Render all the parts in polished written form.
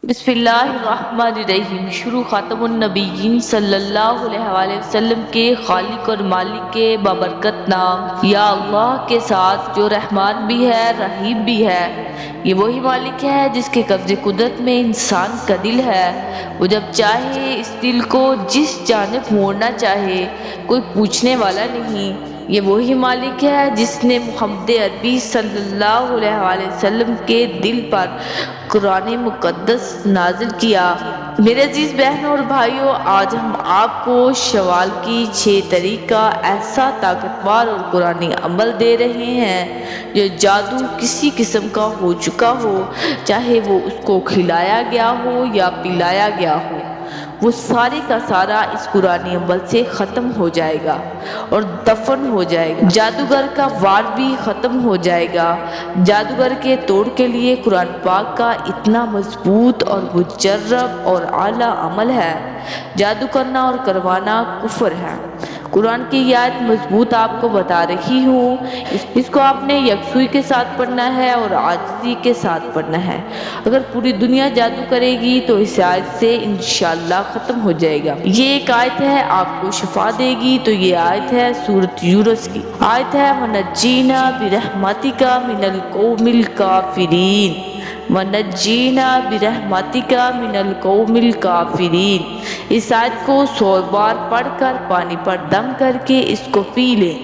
بسم اللہ الرحمن الرحیم۔ شروع خاتم النبیین صلی اللہ علیہ وآلہ وسلم کے خالق اور مالک کے بابرکت نام یا اللہ کے ساتھ جو رحمان بھی ہے رحیم بھی ہے۔ یہ وہی مالک ہے جس کے قبض قدرت میں انسان کا دل ہے۔ وہ جب چاہے اس دل کو جس جانب موڑنا چاہے، کوئی پوچھنے والا نہیں۔ یہ وہی مالک ہے جس نے محمد عربی صلی اللہ علیہ وآلہ وسلم کے دل پر قرآن مقدس نازل کیا۔ میرے عزیز بہنوں اور بھائیوں، آج ہم آپ کو شوال کی 6 طریق کا ایسا طاقتور اور قرآنی عمل دے رہے ہیں جو جادو کسی قسم کا ہو چکا ہو، چاہے وہ اس کو کھلایا گیا ہو یا پلایا گیا ہو، وہ سارے کا سارا اس قرآنی عمل سے ختم ہو جائے گا اور دفن ہو جائے گا۔ جادوگر کا وار بھی ختم ہو جائے گا۔ جادوگر کے توڑ کے لیے قرآن پاک کا اتنا مضبوط اور مجرب اور اعلیٰ عمل ہے۔ جادو کرنا اور کروانا کفر ہے۔ قرآن کی یہ آیت مضبوط آپ کو بتا رہی ہوں، اس کو آپ نے یکسوئی کے ساتھ پڑھنا ہے اور عاجزی کے ساتھ پڑھنا ہے۔ اگر پوری دنیا جادو کرے گی تو اس آیت سے انشاءاللہ ختم ہو جائے گا۔ یہ ایک آیت ہے آپ کو شفا دے گی، تو یہ آیت ہے سورۃ یونس کی آیت ہے، وَنَجِّنَا بِرَحْمَتِكَ مِنَ الْقَوْمِ الْكَافِرِينَ وَنَجِّنَا بِرَحْمَتِكَ مِنَ الْقَوْمِ الْكَافِرِينَ۔ اس آیت کو 100 بار پڑھ کر پانی پر دم کر کے اس کو پی لیں۔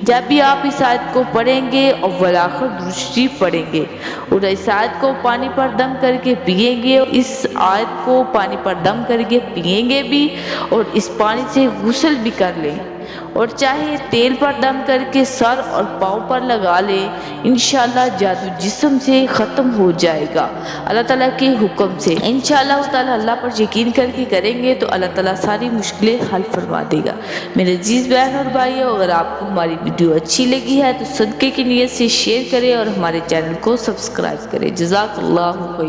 جب بھی آپ اس آیت کو پڑھیں گے اور والآخر درود شریف پڑھیں گے اور اس آیت کو پانی پر دم کر کے پیئیں گے، اس آیت کو پانی پر دم کر کے پیئیں گے بھی اور اس پانی سے غسل بھی کر لیں، اور چاہے تیل پر دم کر کے سر اور پاؤں پر لگا لیں، انشاءاللہ جادو جسم سے ختم ہو جائے گا اللہ تعالیٰ کے حکم سے۔ انشاءاللہ تعالیٰ اللہ پر یقین کر کے کریں گے تو اللہ تعالیٰ ساری مشکلیں حل فرما دے گا۔ میرے عزیز بہن اور بھائیوں، اگر آپ کو ہماری ویڈیو اچھی لگی ہے تو صدقے کی نیت سے شیئر کریں اور ہمارے چینل کو سبسکرائب کریں۔ جزاک اللہ خیر۔